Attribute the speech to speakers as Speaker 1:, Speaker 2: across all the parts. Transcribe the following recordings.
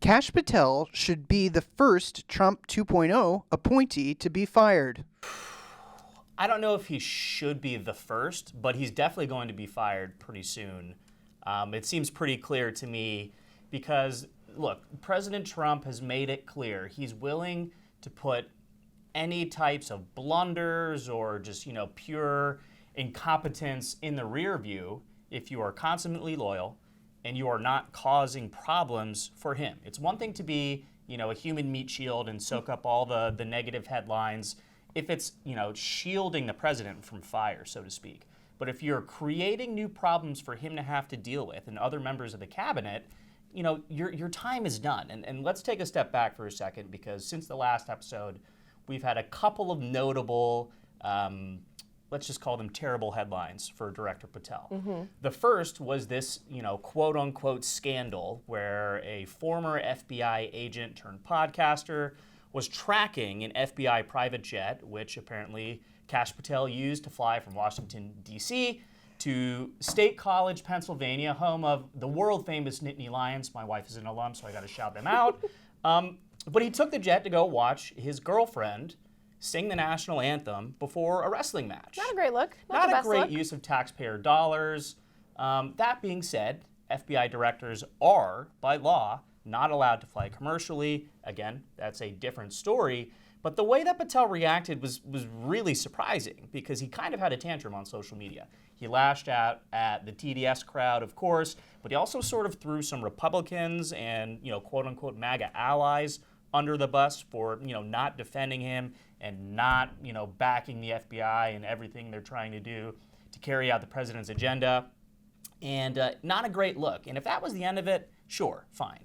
Speaker 1: Kash Patel should be the first Trump 2.0 appointee to be fired.
Speaker 2: I don't know if he should be the first, but he's definitely going to be fired pretty soon. It seems pretty clear to me because, look, President Trump has made it clear he's willing to put any types of blunders or just, pure incompetence in the rear view if you are consummately loyal and you are not causing problems for him. It's one thing to be, a human meat shield and soak up all the negative headlines if it's, shielding the president from fire, so to speak. But if you're creating new problems for him to have to deal with and other members of the cabinet, your time is done. And let's take a step back for a second, because since the last episode, we've had a couple of notable, let's just call them terrible headlines for Director Patel. Mm-hmm. The first was this, quote unquote scandal where a former FBI agent turned podcaster was tracking an FBI private jet, which apparently Kash Patel used to fly from Washington, D.C. to State College, Pennsylvania, home of the world-famous Nittany Lions. My wife is an alum, so I got to shout them out. But he took the jet to go watch his girlfriend sing the national anthem before a wrestling match.
Speaker 3: Not a great look.
Speaker 2: Not a great
Speaker 3: look.
Speaker 2: use of taxpayer dollars. That being said, FBI directors are, by law, not allowed to fly commercially. Again, that's a different story. But the way that Patel reacted was really surprising, because he kind of had a tantrum on social media. He lashed out at the TDS crowd, of course, but he also sort of threw some Republicans and, quote-unquote MAGA allies under the bus for, not defending him and not, backing the FBI and everything they're trying to do to carry out the president's agenda. And not a great look. And if that was the end of it, sure, fine.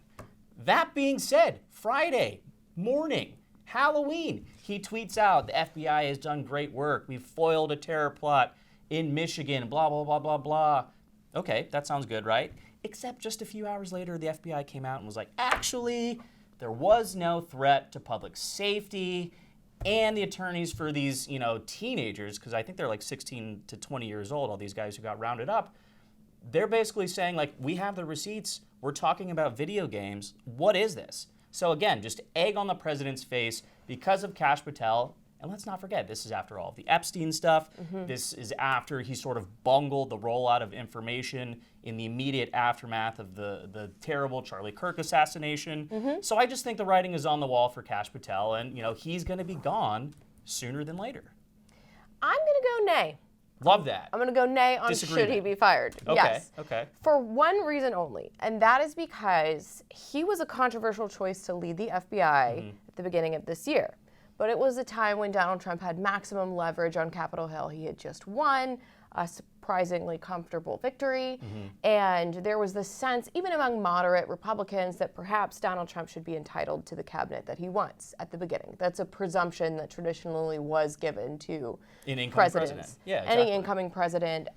Speaker 2: That being said, Friday morning, Halloween, he tweets out, the FBI has done great work. We've foiled a terror plot in Michigan, blah, blah, blah, blah, blah. Okay, that sounds good, right? Except just a few hours later, the FBI came out and was like, actually, there was no threat to public safety. And the attorneys for these, teenagers, because I think they're like 16 to 20 years old, all these guys who got rounded up, they're basically saying, like, we have the receipts. We're talking about video games. What is this? So again, just egg on the president's face because of Kash Patel. And let's not forget, this is after all of the Epstein stuff. Mm-hmm. This is after he sort of bungled the rollout of information in the immediate aftermath of the terrible Charlie Kirk assassination. Mm-hmm. So I just think the writing is on the wall for Kash Patel, and he's going to be gone sooner than later.
Speaker 3: I'm going to go nay.
Speaker 2: Love that.
Speaker 3: I'm going to go nay on should he be fired.
Speaker 2: Okay,
Speaker 3: yes.
Speaker 2: Okay.
Speaker 3: For one reason only, and that is because he was a controversial choice to lead the FBI at the beginning of this year. But it was a time when Donald Trump had maximum leverage on Capitol Hill. He had just won a surprisingly comfortable victory. Mm-hmm. And there was this sense, even among moderate Republicans, that perhaps Donald Trump should be entitled to the cabinet that he wants at the beginning. That's a presumption that traditionally was given to presidents.
Speaker 2: Yeah, exactly.
Speaker 3: Any incoming president,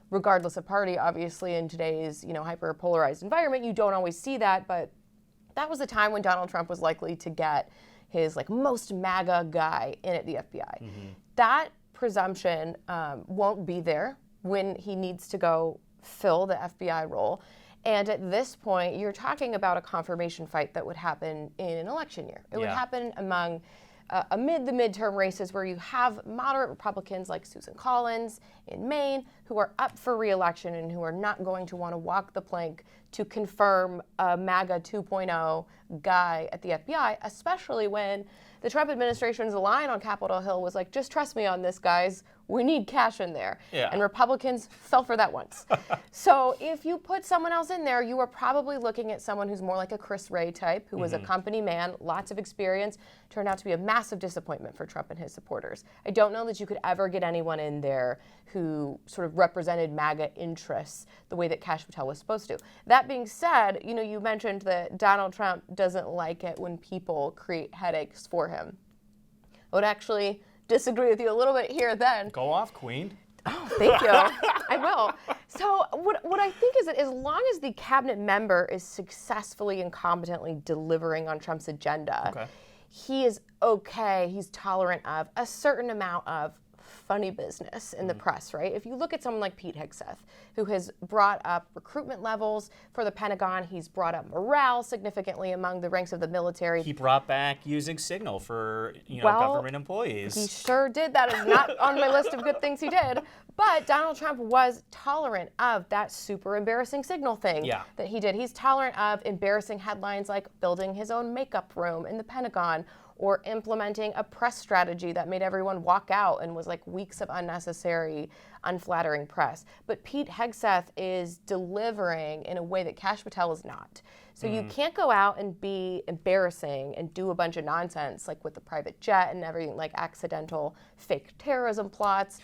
Speaker 3: regardless of party. Obviously, in today's hyper-polarized environment, you don't always see that. But that was a time when Donald Trump was likely to get his most MAGA guy in at the FBI. Mm-hmm. That presumption won't be there when he needs to go fill the FBI role. And at this point, you're talking about a confirmation fight that would happen in an election year. It would happen among amid the midterm races where you have moderate Republicans like Susan Collins in Maine who are up for re-election and who are not going to want to walk the plank to confirm a MAGA 2.0 guy at the FBI, especially when the Trump administration's line on Capitol Hill was like, just trust me on this, guys. We need Kash in there.
Speaker 2: Yeah.
Speaker 3: And Republicans fell for that once. So if you put someone else in there, you are probably looking at someone who's more like a Chris Wray type, who was a company man, lots of experience, turned out to be a massive disappointment for Trump and his supporters. I don't know that you could ever get anyone in there who sort of represented MAGA interests the way that Kash Patel was supposed to. That being said, you mentioned that Donald Trump doesn't like it when people create headaches for him. I would actually disagree with you a little bit here then.
Speaker 2: Go off, Queen.
Speaker 3: Oh, thank you. I will. So what I think is that as long as the cabinet member is successfully and competently delivering on Trump's agenda, he is okay, he's tolerant of a certain amount of funny business in the press, right? If you look at someone like Pete Hegseth, who has brought up recruitment levels for the Pentagon, he's brought up morale significantly among the ranks of the military.
Speaker 2: He brought back using Signal for government employees.
Speaker 3: He sure did. That is not on my list of good things he did. But Donald Trump was tolerant of that super embarrassing Signal thing that he did. He's tolerant of embarrassing headlines like building his own makeup room in the Pentagon, or implementing a press strategy that made everyone walk out and was like weeks of unnecessary, unflattering press. But Pete Hegseth is delivering in a way that Kash Patel is not. So you can't go out and be embarrassing and do a bunch of nonsense like with the private jet and everything, like accidental fake terrorism plots,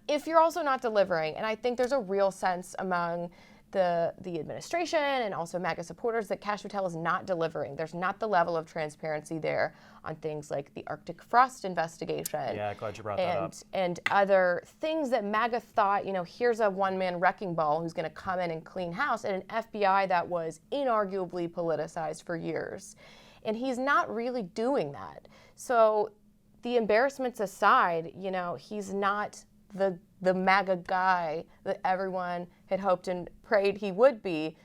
Speaker 3: if you're also not delivering. And I think there's a real sense among the administration and also MAGA supporters that Kash Patel is not delivering. There's not the level of transparency there on things like the Arctic frost investigation.
Speaker 2: Yeah, glad you brought that up.
Speaker 3: And other things that MAGA thought, here's a one-man wrecking ball who's going to come in and clean house, and an FBI that was inarguably politicized for years. And he's not really doing that. So the embarrassments aside, he's not the MAGA guy that everyone had hoped and prayed he would be.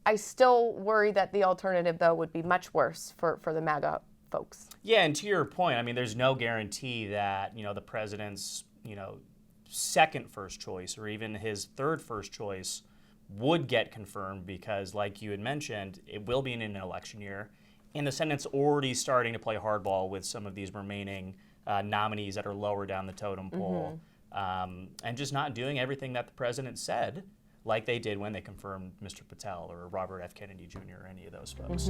Speaker 3: I still worry that the alternative, though, would be much worse for the MAGA folks.
Speaker 2: Yeah, and to your point, I mean, there's no guarantee that, the president's, second first choice or even his third first choice would get confirmed because, like you had mentioned, it will be in an election year. And the Senate's already starting to play hardball with some of these remaining nominees that are lower down the totem pole, and just not doing everything that the president said, like they did when they confirmed Mr. Patel or Robert F. Kennedy Jr. or any of those folks.